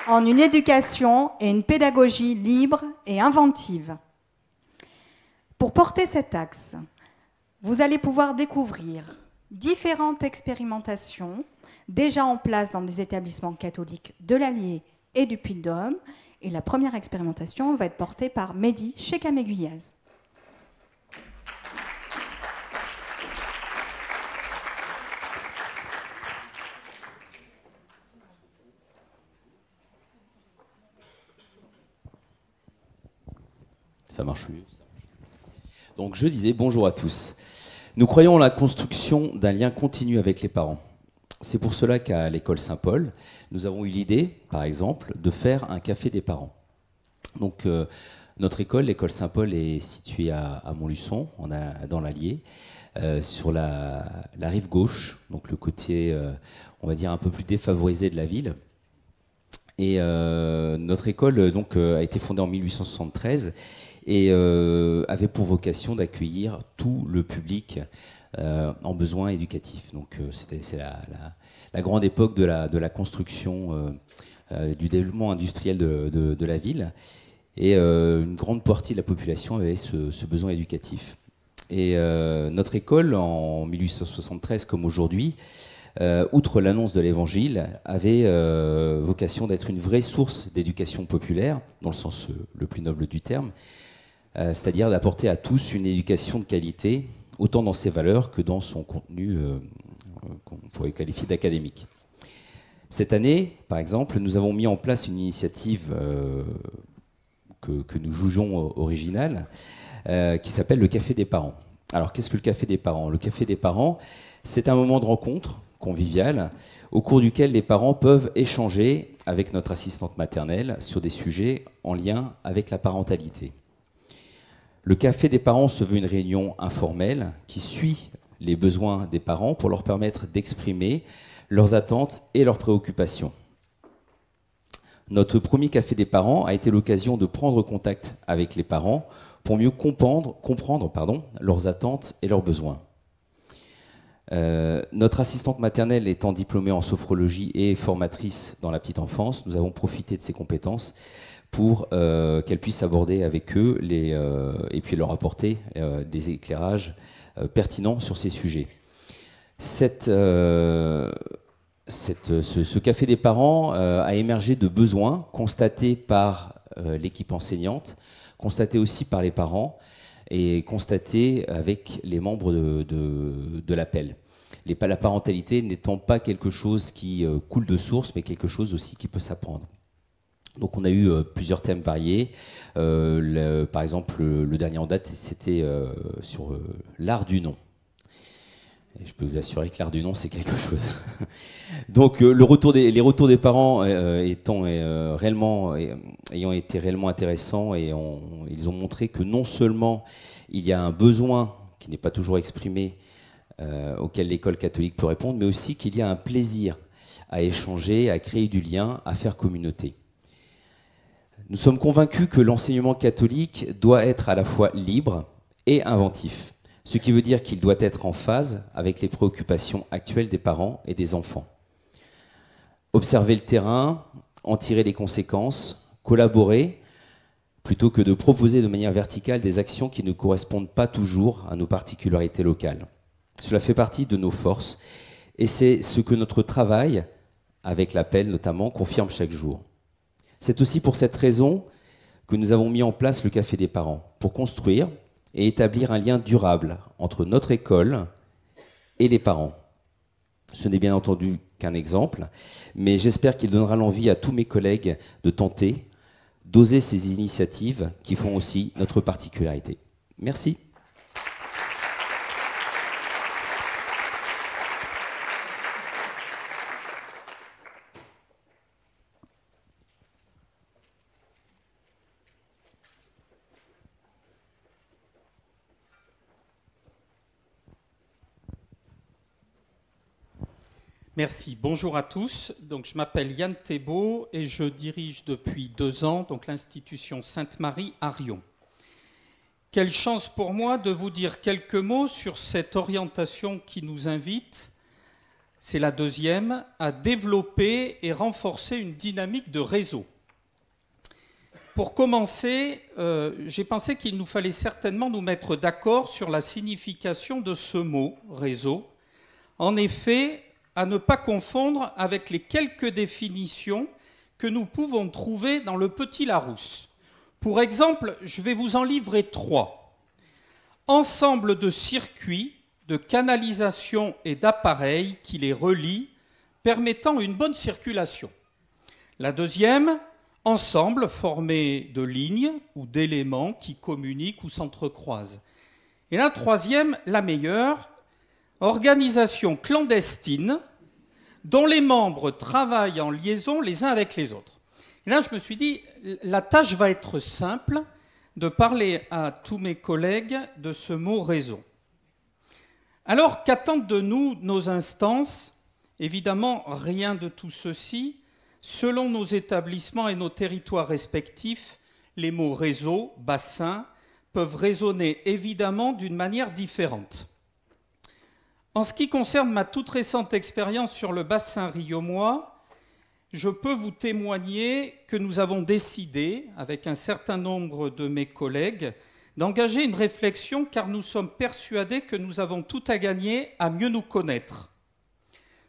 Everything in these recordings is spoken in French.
en une éducation et une pédagogie libre et inventive. Pour porter cet axe, vous allez pouvoir découvrir différentes expérimentations déjà en place dans des établissements catholiques de l'Allier et du Puy-de-Dôme. Et la première expérimentation va être portée par Mehdi Chekame-Guyaz. Ça marche mieux. Donc je disais bonjour à tous. Nous croyons en la construction d'un lien continu avec les parents. C'est pour cela qu'à l'école Saint-Paul, nous avons eu l'idée, par exemple, de faire un café des parents. Donc notre école, l'école Saint-Paul, est située à Montluçon, dans l'Allier, sur la rive gauche, donc le côté, on va dire, un peu plus défavorisé de la ville. Et notre école donc, a été fondée en 1873 et avait pour vocation d'accueillir tout le public en besoin éducatif. Donc c'est la grande époque de la construction, du développement industriel de la ville. Et une grande partie de la population avait ce besoin éducatif. Et notre école, en 1873 comme aujourd'hui, outre l'annonce de l'Évangile, avait vocation d'être une vraie source d'éducation populaire, dans le sens le plus noble du terme, c'est-à-dire d'apporter à tous une éducation de qualité, autant dans ses valeurs que dans son contenu qu'on pourrait qualifier d'académique. Cette année, par exemple, nous avons mis en place une initiative que nous jugeons originale, qui s'appelle le Café des parents. Alors, qu'est-ce que le Café des parents? Le Café des parents, c'est un moment de rencontre convivial, au cours duquel les parents peuvent échanger avec notre assistante maternelle sur des sujets en lien avec la parentalité. Le Café des parents se veut une réunion informelle qui suit les besoins des parents pour leur permettre d'exprimer leurs attentes et leurs préoccupations. Notre premier Café des parents a été l'occasion de prendre contact avec les parents pour mieux comprendre leurs attentes et leurs besoins. Notre assistante maternelle étant diplômée en sophrologie et formatrice dans la petite enfance, nous avons profité de ses compétences pour qu'elle puisse aborder avec eux et puis leur apporter des éclairages pertinents sur ces sujets. Ce Café des parents a émergé de besoins constatés par l'équipe enseignante, constatés aussi par les parents et constatés avec les membres de l'appel. La parentalité n'étant pas quelque chose qui coule de source, mais quelque chose aussi qui peut s'apprendre. Donc on a eu plusieurs thèmes variés. Par exemple, le dernier en date, c'était sur l'art du non. Et je peux vous assurer que l'art du non, c'est quelque chose. Donc les retours des parents ayant été réellement intéressants, et ils ont montré que non seulement il y a un besoin qui n'est pas toujours exprimé, auquel l'école catholique peut répondre, mais aussi qu'il y a un plaisir à échanger, à créer du lien, à faire communauté. Nous sommes convaincus que l'enseignement catholique doit être à la fois libre et inventif, ce qui veut dire qu'il doit être en phase avec les préoccupations actuelles des parents et des enfants. Observer le terrain, en tirer les conséquences, collaborer, plutôt que de proposer de manière verticale des actions qui ne correspondent pas toujours à nos particularités locales. Cela fait partie de nos forces, et c'est ce que notre travail, avec l'appel notamment, confirme chaque jour. C'est aussi pour cette raison que nous avons mis en place le Café des parents, pour construire et établir un lien durable entre notre école et les parents. Ce n'est bien entendu qu'un exemple, mais j'espère qu'il donnera l'envie à tous mes collègues de tenter, d'oser ces initiatives qui font aussi notre particularité. Merci. Merci. Bonjour à tous. Donc, je m'appelle Yann Thébault et je dirige depuis 2 ans donc, l'institution Sainte-Marie à Riom. Quelle chance pour moi de vous dire quelques mots sur cette orientation qui nous invite, C'est la deuxième, à développer et renforcer une dynamique de réseau. Pour commencer, j'ai pensé qu'il nous fallait certainement nous mettre d'accord sur la signification de ce mot, réseau. En effet, à ne pas confondre avec les quelques définitions que nous pouvons trouver dans le Petit Larousse. Pour exemple, je vais vous en livrer 3. Ensemble de circuits, de canalisations et d'appareils qui les relient, permettant une bonne circulation. La deuxième, ensemble formé de lignes ou d'éléments qui communiquent ou s'entrecroisent. Et la troisième, la meilleure, organisation clandestine dont les membres travaillent en liaison les uns avec les autres. Et là, je me suis dit, la tâche va être simple de parler à tous mes collègues de ce mot réseau. Alors, qu'attendent de nous nos instances? Évidemment, rien de tout ceci. Selon nos établissements et nos territoires respectifs, les mots réseau, bassin, peuvent résonner évidemment d'une manière différente. En ce qui concerne ma toute récente expérience sur le bassin riaumois, je peux vous témoigner que nous avons décidé, avec un certain nombre de mes collègues, d'engager une réflexion car nous sommes persuadés que nous avons tout à gagner à mieux nous connaître.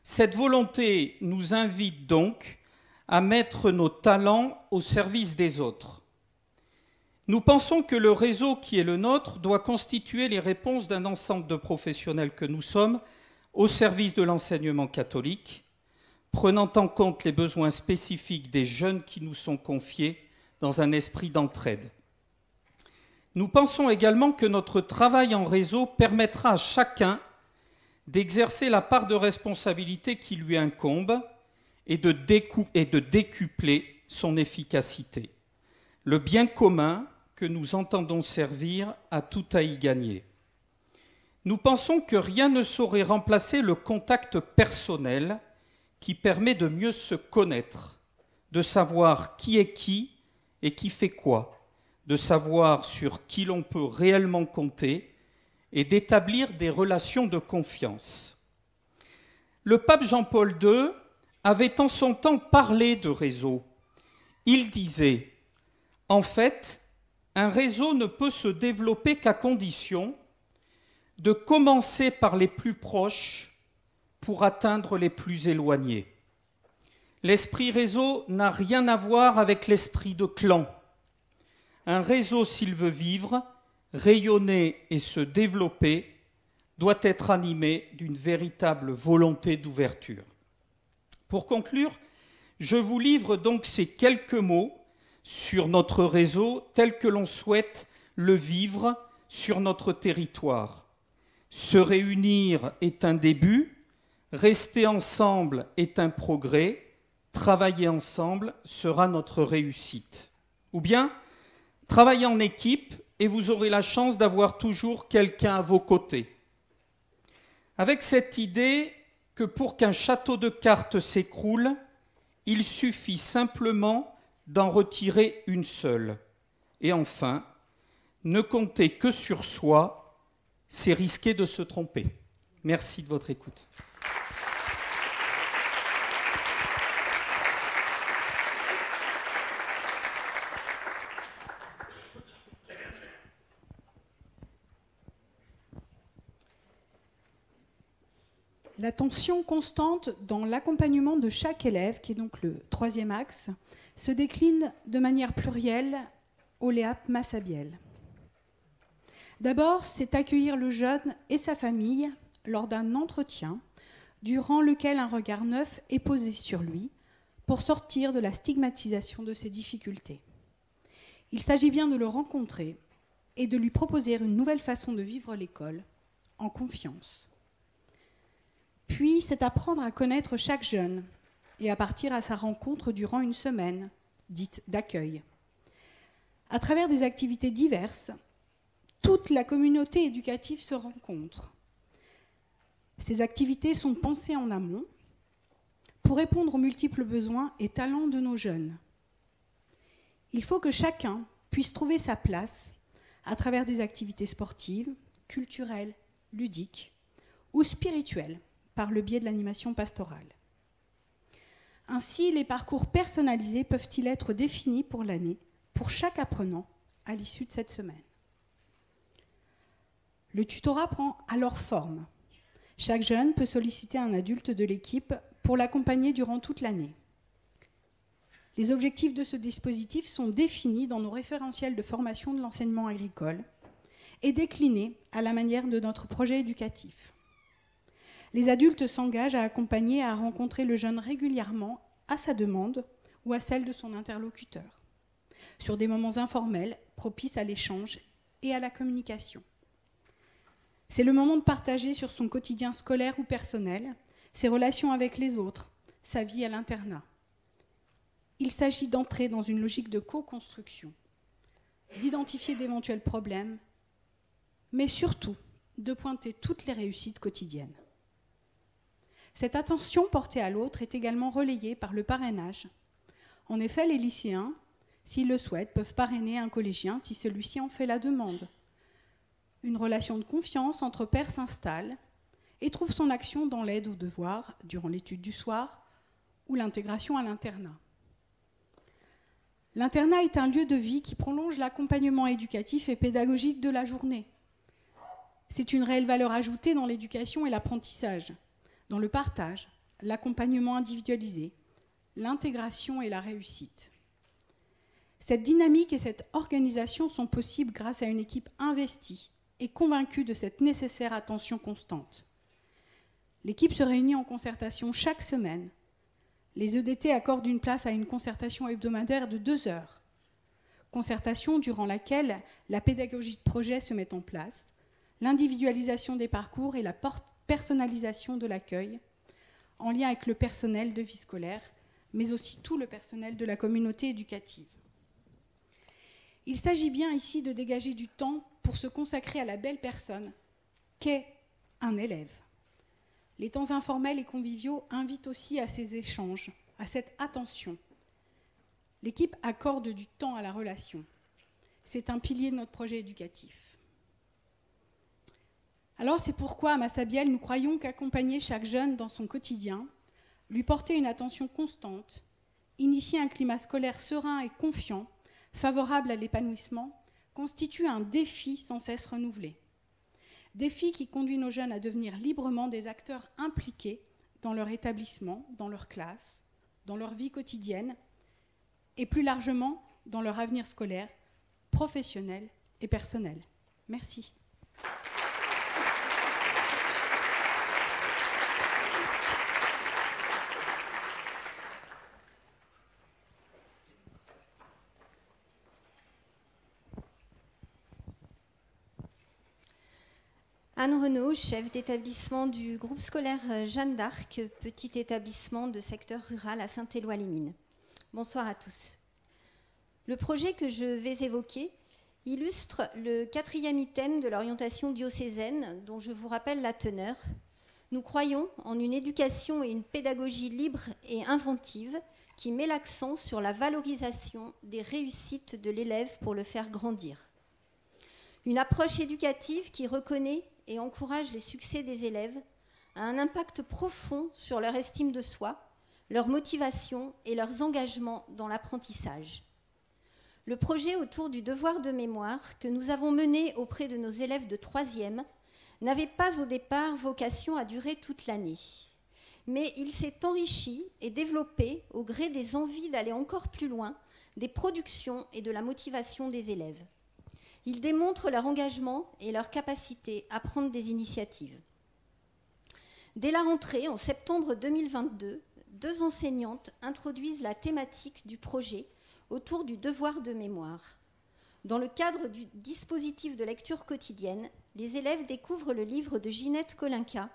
Cette volonté nous invite donc à mettre nos talents au service des autres. Nous pensons que le réseau qui est le nôtre doit constituer les réponses d'un ensemble de professionnels que nous sommes au service de l'enseignement catholique, prenant en compte les besoins spécifiques des jeunes qui nous sont confiés dans un esprit d'entraide. Nous pensons également que notre travail en réseau permettra à chacun d'exercer la part de responsabilité qui lui incombe et de décupler son efficacité. Le bien commun que nous entendons servir a tout à y gagner. Nous pensons que rien ne saurait remplacer le contact personnel qui permet de mieux se connaître, de savoir qui est qui et qui fait quoi, de savoir sur qui l'on peut réellement compter et d'établir des relations de confiance. Le pape Jean-Paul II avait en son temps parlé de réseau. Il disait « En fait, un réseau ne peut se développer qu'à condition de commencer par les plus proches pour atteindre les plus éloignés. L'esprit réseau n'a rien à voir avec l'esprit de clan. Un réseau, s'il veut vivre, rayonner et se développer, doit être animé d'une véritable volonté d'ouverture. » Pour conclure, je vous livre donc ces quelques mots sur notre réseau tel que l'on souhaite le vivre sur notre territoire. Se réunir est un début, rester ensemble est un progrès, travailler ensemble sera notre réussite. Ou bien, travaillez en équipe et vous aurez la chance d'avoir toujours quelqu'un à vos côtés. Avec cette idée que pour qu'un château de cartes s'écroule, il suffit simplement d'en retirer une seule. Et enfin, ne compter que sur soi, c'est risquer de se tromper. Merci de votre écoute. L'attention constante dans l'accompagnement de chaque élève, qui est donc le troisième axe, se décline de manière plurielle au Léap Massabielle. D'abord, c'est accueillir le jeune et sa famille lors d'un entretien, durant lequel un regard neuf est posé sur lui pour sortir de la stigmatisation de ses difficultés. Il s'agit bien de le rencontrer et de lui proposer une nouvelle façon de vivre l'école, en confiance. Puis, c'est apprendre à connaître chaque jeune et à partir à sa rencontre durant une semaine, dite d'accueil. À travers des activités diverses, toute la communauté éducative se rencontre. Ces activités sont pensées en amont pour répondre aux multiples besoins et talents de nos jeunes. Il faut que chacun puisse trouver sa place à travers des activités sportives, culturelles, ludiques ou spirituelles, par le biais de l'animation pastorale. Ainsi, les parcours personnalisés peuvent-ils être définis pour l'année, pour chaque apprenant, à l'issue de cette semaine. Le tutorat prend alors forme. Chaque jeune peut solliciter un adulte de l'équipe pour l'accompagner durant toute l'année. Les objectifs de ce dispositif sont définis dans nos référentiels de formation de l'enseignement agricole et déclinés à la manière de notre projet éducatif. Les adultes s'engagent à accompagner et à rencontrer le jeune régulièrement à sa demande ou à celle de son interlocuteur, sur des moments informels propices à l'échange et à la communication. C'est le moment de partager sur son quotidien scolaire ou personnel, ses relations avec les autres, sa vie à l'internat. Il s'agit d'entrer dans une logique de co-construction, d'identifier d'éventuels problèmes, mais surtout de pointer toutes les réussites quotidiennes. Cette attention portée à l'autre est également relayée par le parrainage. En effet, les lycéens, s'ils le souhaitent, peuvent parrainer un collégien si celui-ci en fait la demande. Une relation de confiance entre pairs s'installe et trouve son action dans l'aide aux devoirs durant l'étude du soir ou l'intégration à l'internat. L'internat est un lieu de vie qui prolonge l'accompagnement éducatif et pédagogique de la journée. C'est une réelle valeur ajoutée dans l'éducation et l'apprentissage, dans le partage, l'accompagnement individualisé, l'intégration et la réussite. Cette dynamique et cette organisation sont possibles grâce à une équipe investie et convaincue de cette nécessaire attention constante. L'équipe se réunit en concertation chaque semaine. Les EDT accordent une place à une concertation hebdomadaire de 2 heures. Concertation durant laquelle la pédagogie de projet se met en place, l'individualisation des parcours et la personnalisation de l'accueil, en lien avec le personnel de vie scolaire, mais aussi tout le personnel de la communauté éducative. Il s'agit bien ici de dégager du temps pour se consacrer à la belle personne qu'est un élève. Les temps informels et conviviaux invitent aussi à ces échanges, à cette attention. L'équipe accorde du temps à la relation. C'est un pilier de notre projet éducatif. Alors c'est pourquoi à Massabielle, nous croyons qu'accompagner chaque jeune dans son quotidien, lui porter une attention constante, initier un climat scolaire serein et confiant, favorable à l'épanouissement, constitue un défi sans cesse renouvelé. Défi qui conduit nos jeunes à devenir librement des acteurs impliqués dans leur établissement, dans leur classe, dans leur vie quotidienne et plus largement dans leur avenir scolaire, professionnel et personnel. Merci. Anne Renaud, chef d'établissement du groupe scolaire Jeanne d'Arc, petit établissement de secteur rural à Saint-Éloi-les-Mines. Bonsoir à tous. Le projet que je vais évoquer illustre le 4e item de l'orientation diocésaine, dont je vous rappelle la teneur. Nous croyons en une éducation et une pédagogie libre et inventive qui met l'accent sur la valorisation des réussites de l'élève pour le faire grandir. Une approche éducative qui reconnaît et encourage les succès des élèves a un impact profond sur leur estime de soi, leur motivation et leurs engagements dans l'apprentissage. Le projet autour du devoir de mémoire que nous avons mené auprès de nos élèves de 3e n'avait pas au départ vocation à durer toute l'année. Mais il s'est enrichi et développé au gré des envies d'aller encore plus loin, des productions et de la motivation des élèves. Il démontre leur engagement et leur capacité à prendre des initiatives. Dès la rentrée, en septembre 2022, 2 enseignantes introduisent la thématique du projet autour du devoir de mémoire. Dans le cadre du dispositif de lecture quotidienne, les élèves découvrent le livre de Ginette Kolinka,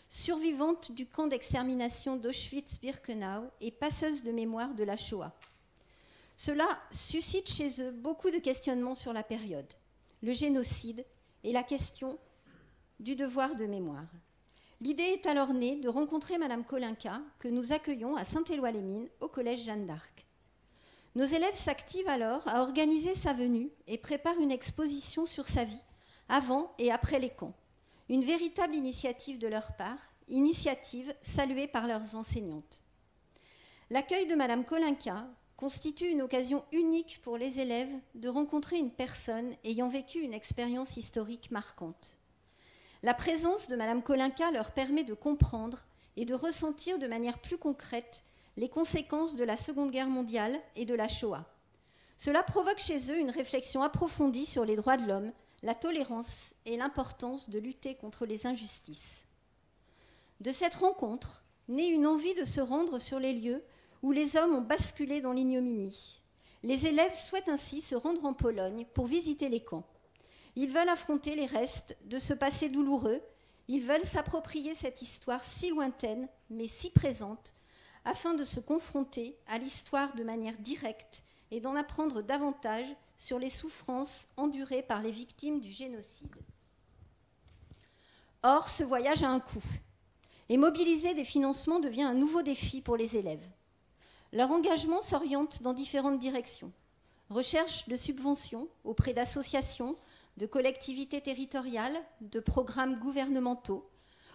survivante du camp d'extermination d'Auschwitz-Birkenau et passeuse de mémoire de la Shoah. Cela suscite chez eux beaucoup de questionnements sur la période, le génocide et la question du devoir de mémoire. L'idée est alors née de rencontrer Madame Kolinka, que nous accueillons à Saint-Éloi-les-Mines, au collège Jeanne d'Arc. Nos élèves s'activent alors à organiser sa venue et préparent une exposition sur sa vie, avant et après les camps. Une véritable initiative de leur part initiative saluée par leurs enseignantes. L'accueil de Madame Kolinka constitue une occasion unique pour les élèves de rencontrer une personne ayant vécu une expérience historique marquante. La présence de Madame Kolinka leur permet de comprendre et de ressentir de manière plus concrète les conséquences de la Seconde Guerre mondiale et de la Shoah. Cela provoque chez eux une réflexion approfondie sur les droits de l'homme, la tolérance et l'importance de lutter contre les injustices. De cette rencontre naît une envie de se rendre sur les lieux où les hommes ont basculé dans l'ignominie. Les élèves souhaitent ainsi se rendre en Pologne pour visiter les camps. Ils veulent affronter les restes de ce passé douloureux, ils veulent s'approprier cette histoire si lointaine mais si présente, afin de se confronter à l'histoire de manière directe et d'en apprendre davantage sur les souffrances endurées par les victimes du génocide. Or, ce voyage a un coût, et mobiliser des financements devient un nouveau défi pour les élèves. Leur engagement s'oriente dans différentes directions. Recherche de subventions auprès d'associations, de collectivités territoriales, de programmes gouvernementaux,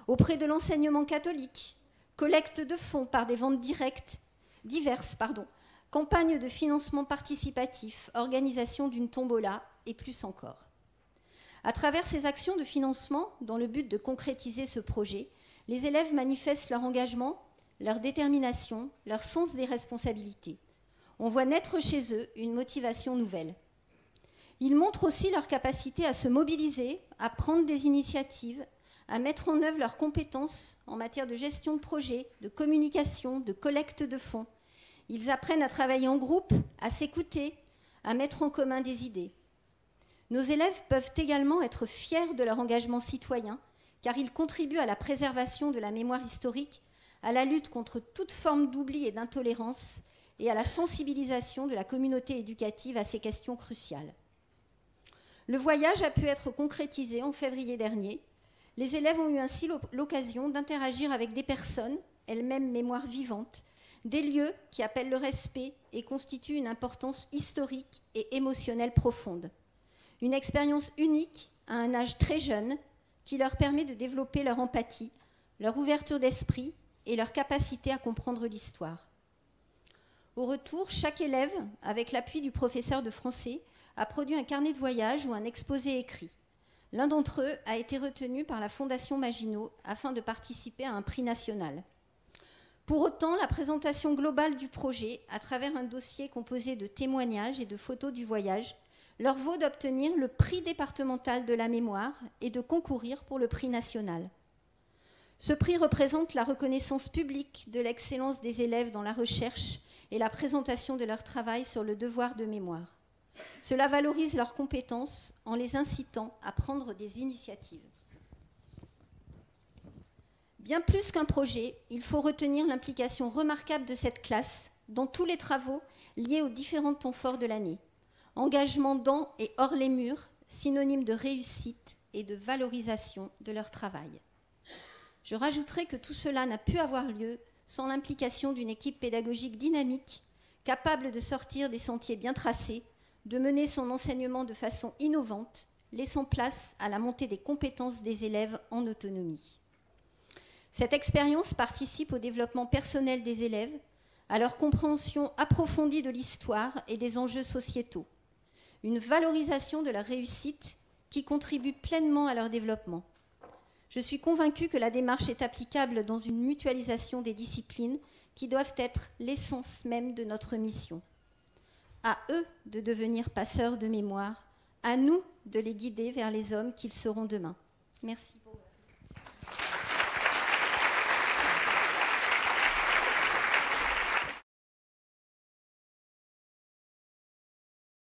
auprès de l'enseignement catholique, collecte de fonds par des ventes diverses, campagne de financement participatif, organisation d'une tombola et plus encore. À travers ces actions de financement, dans le but de concrétiser ce projet, les élèves manifestent leur engagement, leur détermination, leur sens des responsabilités. On voit naître chez eux une motivation nouvelle. Ils montrent aussi leur capacité à se mobiliser, à prendre des initiatives, à mettre en œuvre leurs compétences en matière de gestion de projet, de communication, de collecte de fonds. Ils apprennent à travailler en groupe, à s'écouter, à mettre en commun des idées. Nos élèves peuvent également être fiers de leur engagement citoyen, car ils contribuent à la préservation de la mémoire historique, à la lutte contre toute forme d'oubli et d'intolérance, et à la sensibilisation de la communauté éducative à ces questions cruciales. Le voyage a pu être concrétisé en février dernier. Les élèves ont eu ainsi l'occasion d'interagir avec des personnes, elles-mêmes mémoire vivante, des lieux qui appellent le respect et constituent une importance historique et émotionnelle profonde. Une expérience unique à un âge très jeune qui leur permet de développer leur empathie, leur ouverture d'esprit et leur capacité à comprendre l'histoire. Au retour, chaque élève, avec l'appui du professeur de français, a produit un carnet de voyage ou un exposé écrit. L'un d'entre eux a été retenu par la Fondation Maginot afin de participer à un prix national. Pour autant, la présentation globale du projet, à travers un dossier composé de témoignages et de photos du voyage, leur vaut d'obtenir le prix départemental de la mémoire et de concourir pour le prix national. Ce prix représente la reconnaissance publique de l'excellence des élèves dans la recherche et la présentation de leur travail sur le devoir de mémoire. Cela valorise leurs compétences en les incitant à prendre des initiatives. Bien plus qu'un projet, il faut retenir l'implication remarquable de cette classe dans tous les travaux liés aux différents temps forts de l'année. Engagement dans et hors les murs, synonyme de réussite et de valorisation de leur travail. Je rajouterai que tout cela n'a pu avoir lieu sans l'implication d'une équipe pédagogique dynamique, capable de sortir des sentiers bien tracés, de mener son enseignement de façon innovante, laissant place à la montée des compétences des élèves en autonomie. Cette expérience participe au développement personnel des élèves, à leur compréhension approfondie de l'histoire et des enjeux sociétaux, une valorisation de leur réussite qui contribue pleinement à leur développement. Je suis convaincue que la démarche est applicable dans une mutualisation des disciplines qui doivent être l'essence même de notre mission. À eux de devenir passeurs de mémoire, à nous de les guider vers les hommes qu'ils seront demain. Merci.